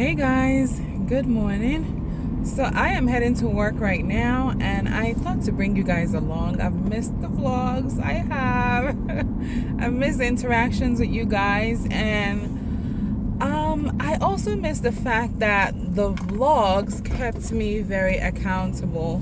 Hey guys, good morning. So I am heading to work right now and I thought to bring you guys along. I've missed the vlogs. I've missed the interactions with you guys, and I also missed the fact that the vlogs kept me very accountable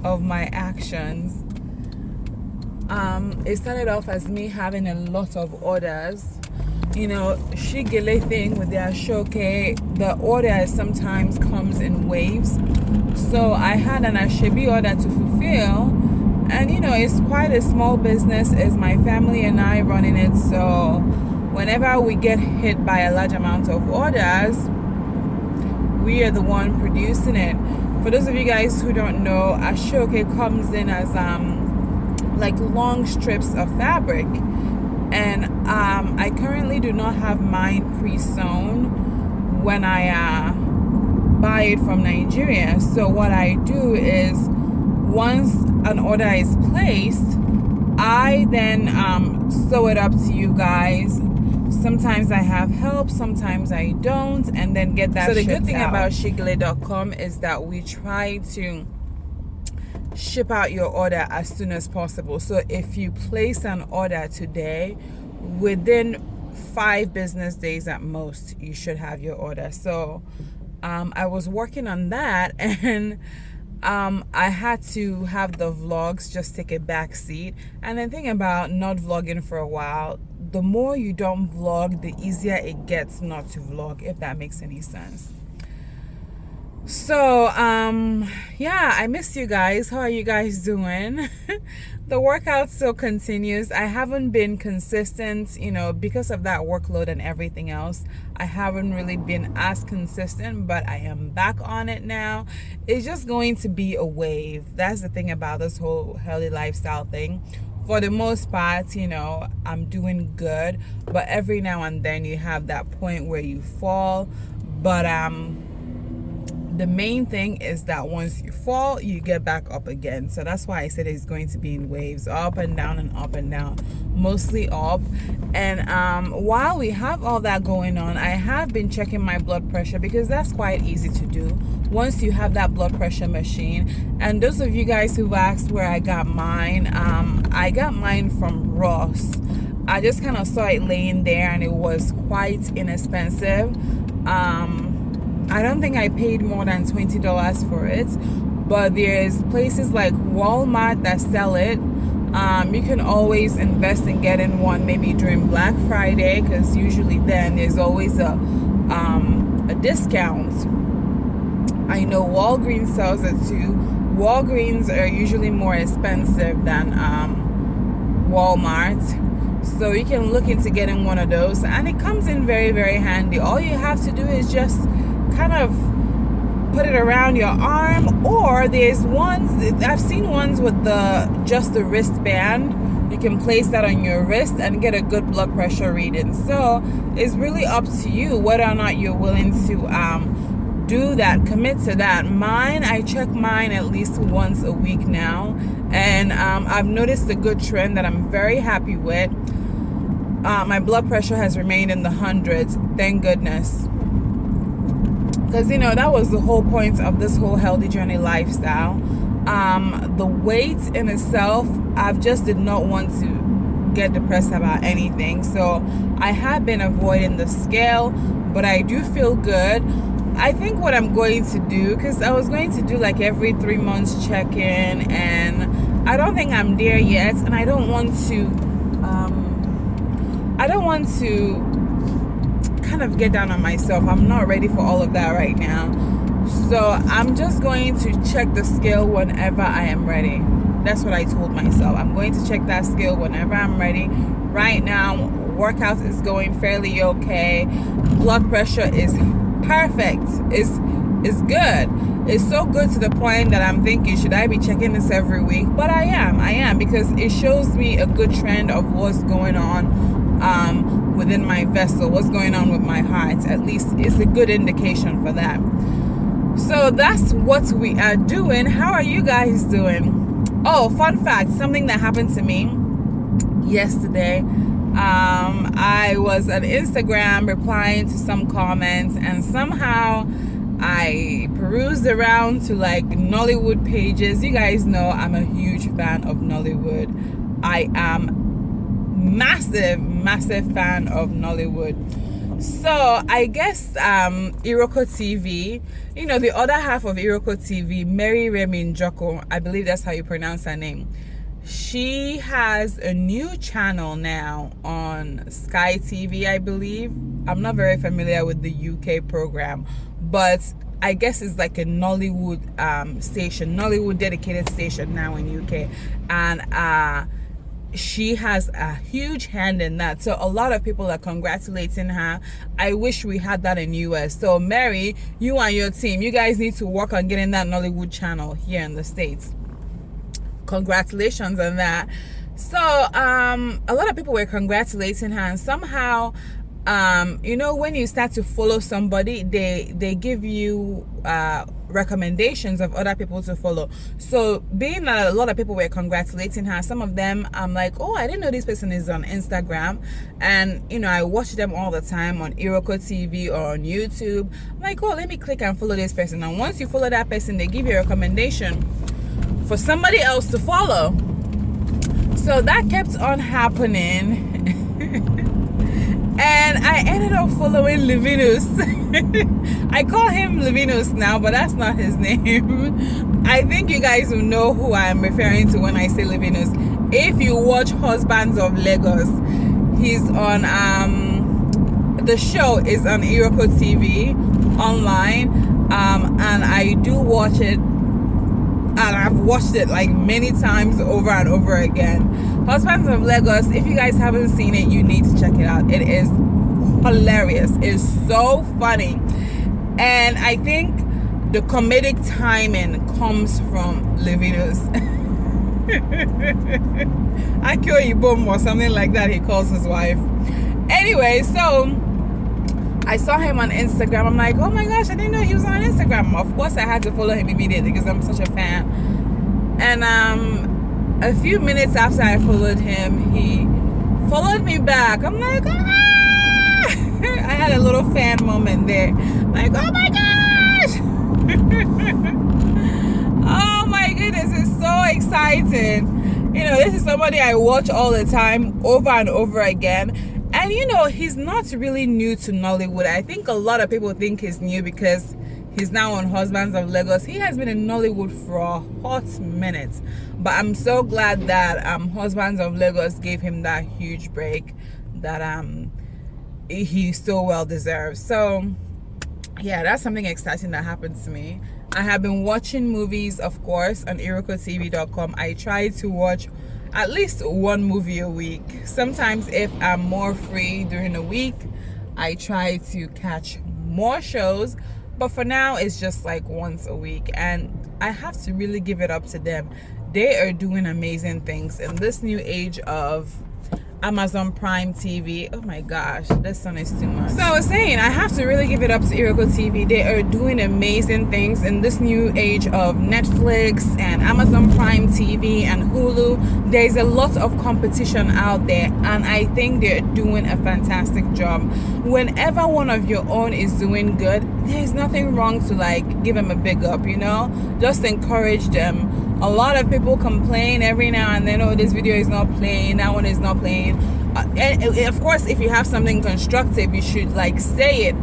of my actions. It started off as me having a lot of orders. You know, shigele thing with the Aso-oke, the order sometimes comes in waves. So I had an ashebi order to fulfill, and you know, it's quite a small business. It's my family and I running it. So whenever we get hit by a large amount of orders, we are the one producing it. For those of you guys who don't know, Aso-oke comes in as like long strips of fabric. And I currently do not have mine pre-sewn when I buy it from Nigeria. So what I do is, once an order is placed, I then sew it up to you guys. Sometimes I have help, sometimes I don't, and then get that. So the good thing about shigele.com is that we try to ship out your order as soon as possible. So if you place an order today, within 5 business days at most, you should have your order. So I was working on that, and I had to have the vlogs just take a back seat. And the thing about not vlogging for a while, the more you don't vlog, the easier it gets not to vlog, if that makes any sense. So yeah, I missed you guys. How are you guys doing? The workout still continues. I haven't been consistent, you know, because of that workload and everything else. I haven't really been as consistent, but I am back on it now. It's just going to be a wave. That's the thing about this whole healthy lifestyle thing. For the most part, you know, I'm doing good, but every now and then you have that point where you fall. But the main thing is that once you fall, you get back up again. So that's why I said it's going to be in waves, up and down and up and down, mostly up. And while we have all that going on, I have been checking my blood pressure, because that's quite easy to do once you have that blood pressure machine. And those of you guys who've asked where I got mine, I got mine from Ross. I just kind of saw it laying there and it was quite inexpensive. I don't think I paid more than $20 for it, but there's places like Walmart that sell it. You can always invest in getting one maybe during Black Friday, because usually then there's always a discount. I know Walgreens sells it too. Walgreens are usually more expensive than Walmart. So you can look into getting one of those, and it comes in very, very handy. All you have to do is just kind of put it around your arm, or there's ones, I've seen ones with just the wristband. You can place that on your wrist and get a good blood pressure reading. So it's really up to you whether or not you're willing to do that, commit to that. I check mine at least once a week now, and I've noticed a good trend that I'm very happy with. My blood pressure has remained in the hundreds, thank goodness. Because, you know, that was the whole point of this whole healthy journey lifestyle. The weight in itself, I've just did not want to get depressed about anything. So I have been avoiding the scale, but I do feel good. I think what I'm going to do, because I was going to do like every 3 months check-in, and I don't think I'm there yet, and I don't want to kind of get down on myself. I'm not ready for all of that right now. So I'm just going to check the scale whenever I am ready. That's what I told myself. I'm going to check that scale whenever I'm ready. Right now, workout is going fairly okay. Blood pressure is perfect. It's good. It's so good to the point that I'm thinking, should I be checking this every week? But I am, because it shows me a good trend of what's going on within my vessel, what's going on with my heart. At least it's a good indication for that. So that's what we are doing. How are you guys doing? Oh, fun fact, something that happened to me yesterday. I was on Instagram replying to some comments, and somehow I perused around to like Nollywood pages. You guys know I'm a huge fan of Nollywood. I am massive fan of Nollywood. So I guess Iroko TV, you know, the other half of Iroko TV, Mary Remi Njoko, I believe that's how you pronounce her name. She has a new channel now on Sky TV, I believe. I'm not very familiar with the UK program, but I guess it's like a Nollywood station, Nollywood dedicated station now in UK. And she has a huge hand in that. So a lot of people are congratulating her. I wish we had that in US. So Mary, you and your team, you guys need to work on getting that Nollywood channel here in the States. Congratulations on that. So a lot of people were congratulating her, and somehow you know, when you start to follow somebody, they give you recommendations of other people to follow. So being that a lot of people were congratulating her, some of them I'm like, oh, I didn't know this person is on Instagram, and you know, I watch them all the time on Iroko TV or on YouTube. I'm like, oh, let me click and follow this person. And once you follow that person, they give you a recommendation for somebody else to follow. So that kept on happening. And I ended up following Levinus. I call him Levinus now, but that's not his name. I think you guys will know who I'm referring to when I say Levinus. If you watch Husbands of Lagos, he's on the show is on Iroko TV online, and I do watch it, and I've watched it like many times over and over again. Husbands of Lagos, if you guys haven't seen it, you need to check it out. It is hilarious. It's so funny. And I think the comedic timing comes from Levinus. Akio Ibom or something like that, he calls his wife. Anyway, so I saw him on Instagram. I'm like, oh my gosh, I didn't know he was on Instagram. Of course, I had to follow him immediately because I'm such a fan. And a few minutes after I followed him, he followed me back. I'm like, ah! I had a little fan moment there. Like, oh my gosh! Oh my goodness, it's so exciting. You know, this is somebody I watch all the time, over and over again. And you know, he's not really new to Nollywood. I think a lot of people think he's new because he's now on Husbands of Lagos. He has been in Nollywood for a hot minute. But I'm so glad that Husbands of Lagos gave him that huge break that he so well deserves. So yeah, that's something exciting that happened to me. I have been watching movies, of course, on irokotv.com. I try to watch at least one movie a week. Sometimes if I'm more free during the week, I try to catch more shows, but for now it's just like once a week, and I have to really give it up to them. They are doing amazing things in this new age of Amazon Prime TV. Oh my gosh, this one is too much. So I was saying, I have to really give it up to Iroko TV. They are doing amazing things in this new age of Netflix and Amazon Prime TV and Hulu. There's a lot of competition out there, and I think they're doing a fantastic job. Whenever one of your own is doing good, there's nothing wrong to like give them a big up, you know? Just encourage them. A lot of people complain every now and then, oh, this video is not playing, that one is not playing. And of course, if you have something constructive, you should like say it.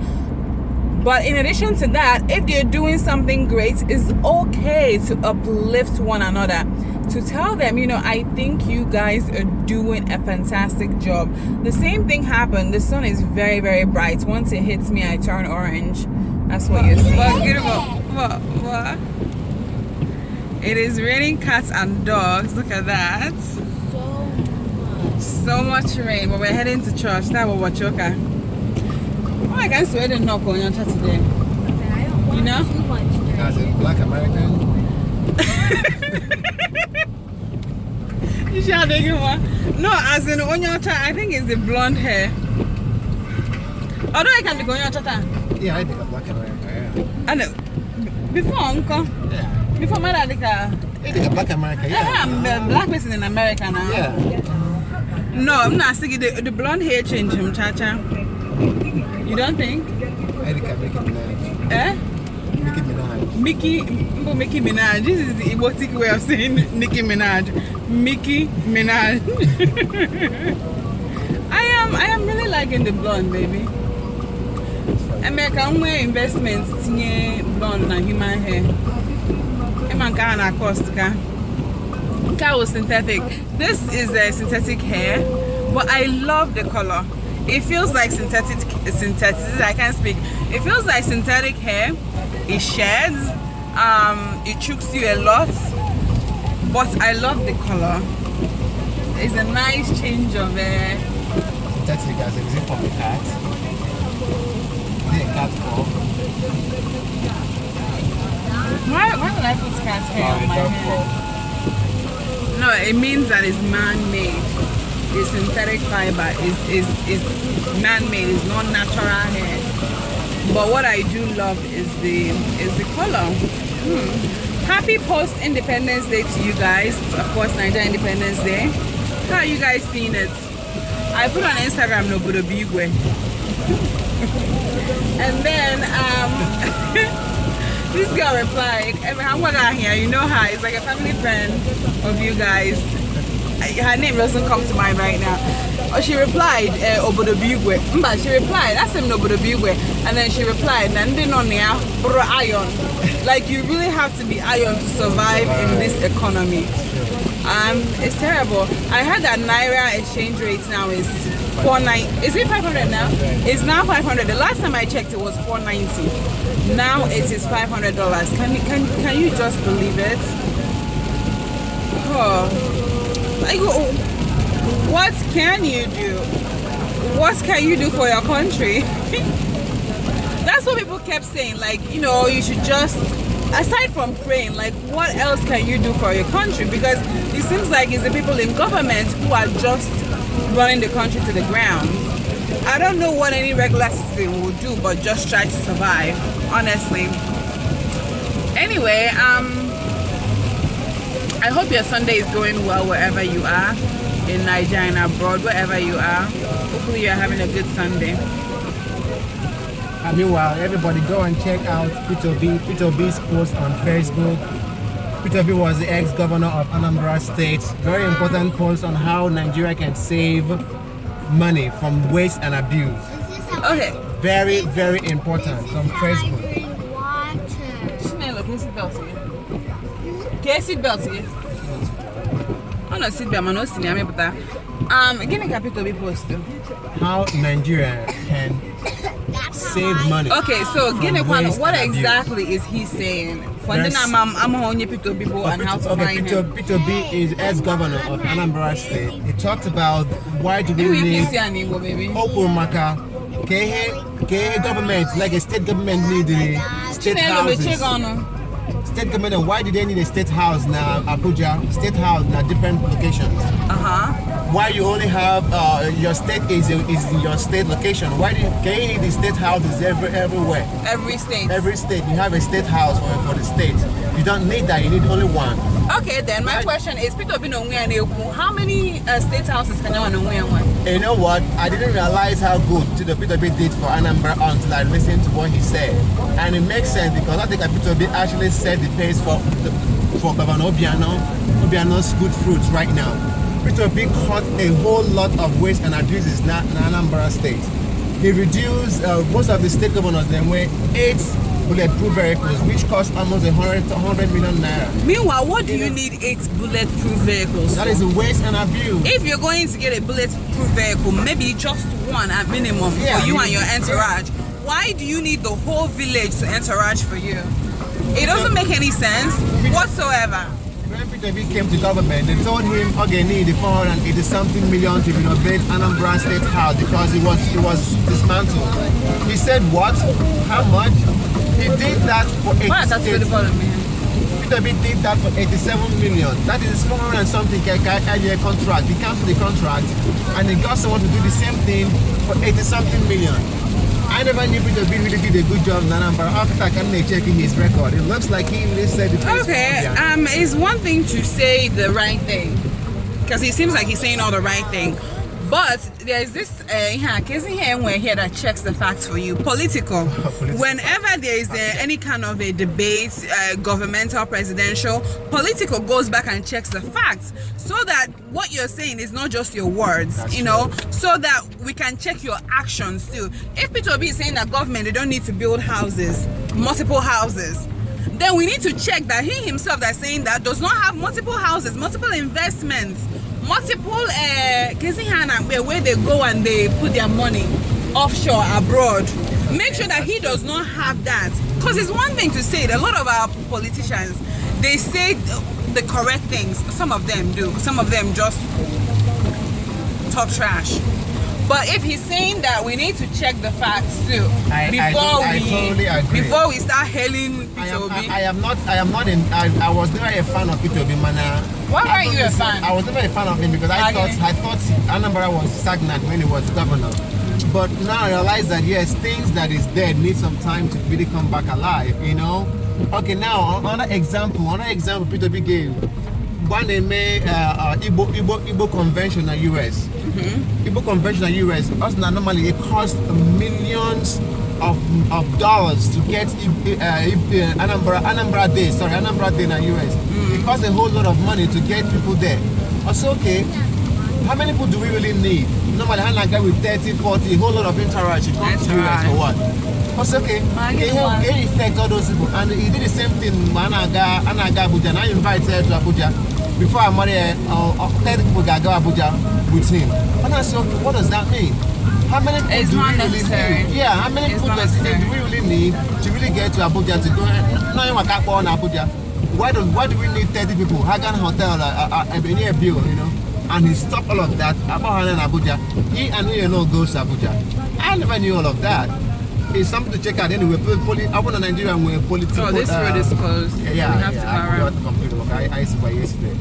But in addition to that, if they're doing something great, it's okay to uplift one another. To tell them, you know, I think you guys are doing a fantastic job. The same thing happened. The sun is very, very bright. Once it hits me, I turn orange. That's what you see. What? It is raining cats and dogs. Look at that. So much rain. But we're heading to church. That was Aso-oke. Oh, I can't swear to knock on your chat today. You know? As a black American. You should take one. No, as in on your chat, I think it's the blonde hair. Although I can be going on your chat. Yeah, I think a black American. Yeah. I know. Before, uncle. Yeah. Before my dad, I think a black American. I'm a black person in America now. Yeah. No, I'm not saying the blonde hair changed him, Cha-Cha. You don't think? Erika, Nicki Minaj. Eh? Nicki Minaj. Nicki Minaj. This is the erotic way of saying Nicki Minaj. Nicki Minaj. I am really liking the blonde, baby. American way investments tinye blonde na human hair. Eman ka na cost ka. Ka was synthetic. This is a synthetic hair, but I love the color. It feels like synthetic. I can't speak. It feels like synthetic hair. It sheds. It chokes you a lot, but I love the color. It's a nice change of hair. Synthetic as is it from the cat? Is it a cat form? Why would I put cat's hair on my hair? No, it means that it's man-made. It's synthetic fiber. It's man-made. It's not natural hair. But what I do love is the color. Happy post-Independence Day to you guys. Of course, Nigerian Independence Day. How are you guys seeing it? I put on Instagram no Budo Bigwe. And then this girl replied, here, you know her, it's like a family friend of you guys. Her name doesn't come to mind right now. She replied, Obodo Bigwe. But she replied, that's him Obodo Bigwe. And then she replied, bro iron. Like you really have to be iron to survive in this economy. It's terrible. I heard that Naira exchange rate now is 490. Is it 500 now? It's now 500. The last time I checked it was 490. Now it is $500. Can you just believe it? Oh. Like, what can you do? What can you do for your country? That's what people kept saying. Like, you know, you should just, aside from praying, like, what else can you do for your country? Because it seems like it's the people in government who are just running the country to the ground. I don't know what any regular citizen will do, but just try to survive, honestly. Anyway, I hope your Sunday is going well wherever you are, in Nigeria and abroad, wherever you are. Hopefully you're having a good Sunday. Meanwhile, everybody go and check out P.O.B's post on Facebook. P.O.B was the ex-governor of Anambra State. Very important post on how Nigeria can save money from waste and abuse. Okay. Very, very important on Facebook. Seatbelt here. Oh no, seatbelt, man, no senior, but again, I P.O.B post. How Nigeria can save money. Okay, so what exactly is he saying? I'm on P.O.B and how to find him. P.O.B is ex-governor of Anambra State. He talked about why do we need Okurumaka government, like a state government need the state houses. State government, and why do they need a state house now? Abuja, state house now, different locations. Why you only have your state is in your state location? Why can you need the state houses everywhere? Every state you have a state house for the state. You don't need that. You need only one. Okay, then my question is, how many state houses can you want? You know what? I didn't realize how good the P.O.B did for Anambra until I listened to what he said, and it makes sense because I think P.O.B actually set the pace for Governor Obiano's good fruits right now. P.O.B caught a whole lot of waste and abuses in Anambra State. He reduced most of the state governors them were 8 bulletproof vehicles, which cost almost 100 million naira. Meanwhile, what do you need 8 bulletproof vehicles? That is a waste and abuse. If you're going to get a bulletproof vehicle, maybe just one at minimum for you and your entourage. Why do you need the whole village to entourage for you? It doesn't make any sense whatsoever. When P.O.B came to government, they told him, okay, need 480-something million to renovate Anambra State House because it was dismantled. He said, what? How much? He did that for 87 P.O.B did that for 87 million. That is 400 and something year contract. He canceled the contract and he got someone to do the same thing for 80-something million. I never knew P.O.B really did a good job in Anambra. After I can checking his record, it looks like he really said the things. Okay, it's one thing to say the right thing, because it seems like he's saying all the right thing. But there's this case here where here that checks the facts for you. Political. Whenever there is any kind of a debate, governmental, presidential, political goes back and checks the facts so that what you're saying is not just your words, That's you know, so that we can check your actions too. If P.O.B is saying that government, they don't need to build houses, multiple houses, then we need to check that he himself that's saying that does not have multiple houses, multiple investments, multiple where they go and they put their money offshore abroad. Make sure that he does not have that, because it's one thing to say it. A lot of our politicians, they say the correct things. Some of them do, some of them just talk trash. But if he's saying that, we need to check the facts too before we start hailing P.O.B. I was never a fan of P.O.B. Why weren't you a fan? I was never a fan of him because I thought Anambra was stagnant when he was governor. But now I realize that yes, things that is dead need some time to really come back alive, you know. Okay, now another example P.O.B. gave. When they made Igbo convention in the US, Igbo convention in the US, normally it costs millions of dollars to get Anambra Day in the US. It costs a whole lot of money to get people there. Aso-oke, how many people do we really need? Normally, I like with 30, 40, a whole lot of interaction. Come to the US for what? Aso-oke, he affect all those people, and he did the same thing. Anaga Abuja, and I invited her to Abuja. Before I married, 30 people got go Abuja with him. And I said, what does that mean? How many people do we really need? Yeah, how many people do we really need to really get to Abuja to go? No, you can't go on Abuja. Why do we need 30 people? Hagan Hotel, a bill, you know? And he stopped all of that about Abuja. He and we goes to Abuja. I never knew all of that. It's something to check out anyway. I want a Nigerian with political. Oh, this road is closed. Yeah, we have to I see by yesterday.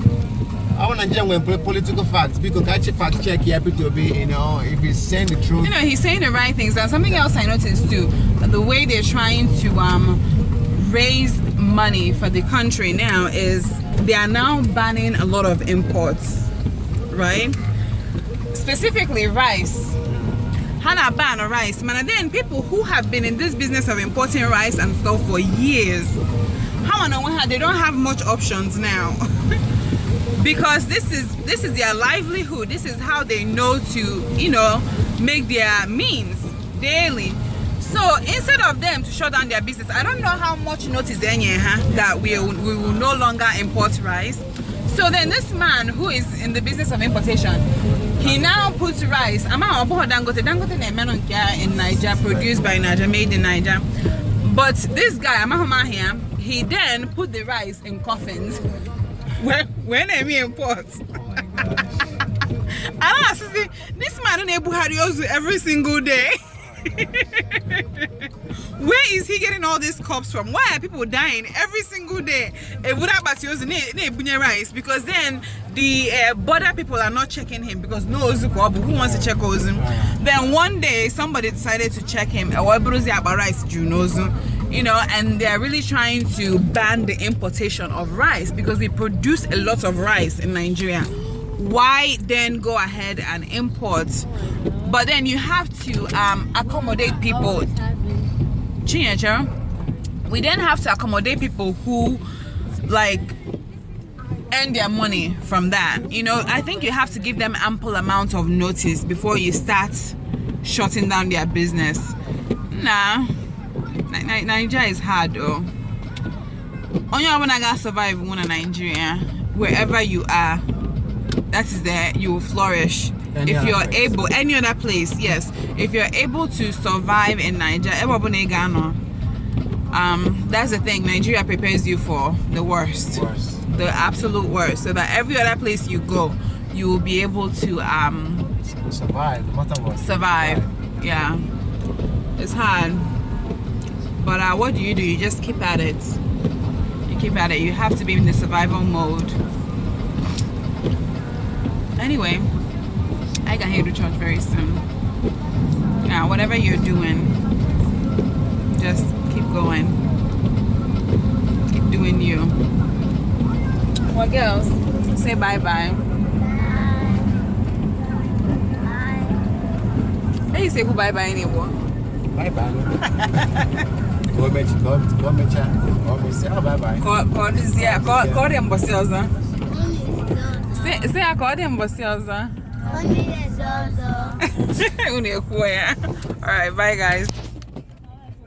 I want Nigerian with political facts because I fact check here to be, you know, if he's saying the truth. You know, he's saying the right things. And something else I noticed too, the way they're trying to raise money for the country now is they are now banning a lot of imports, right? Specifically rice. Hana ban rice, man. And then people who have been in this business of importing rice and stuff for years, they don't have much options now. Because this is their livelihood. This is how they know to, you know, make their means daily. So instead of them to shut down their business, I don't know how much notice that we will no longer import rice. So then this man who is in the business of importation, he now puts rice. Dangote in Niger, produced by Niger, made in Niger. But this guy, he then put the rice in coffins when they import. I see this man in Buhari every single day. Where is he getting all these cups from? Why are people dying every single day? Rice, because then the border people are not checking him because no Ozuko, who wants to check Ozun? Then one day somebody decided to check him. You know, and they're really trying to ban the importation of rice because we produce a lot of rice in Nigeria. Why then go ahead and import? But then you have to accommodate people. We then have to accommodate people who like earn their money from that. You know, I think you have to give them ample amount of notice before you start shutting down their business. Nah, Nigeria is hard though. Only when I gotta survive in Nigeria, wherever you are, that is there, you will flourish. If you're able, any other place, yes. If you're able to survive in Nigeria, that's the thing. Nigeria prepares you for the worst, the absolute worst. So that every other place you go, you will be able to survive, no matter what. Survive. Yeah, it's hard. But what do? You just keep at it. You keep at it. You have to be in the survival mode. Anyway, I can head to church very soon. Now, whatever you're doing, just keep going. Keep doing you. Well, girls, say bye-bye. you say bye bye anymore? Bye bye. Go me say bye bye. Call them bosses. Say I call them bosses. Alright, bye guys.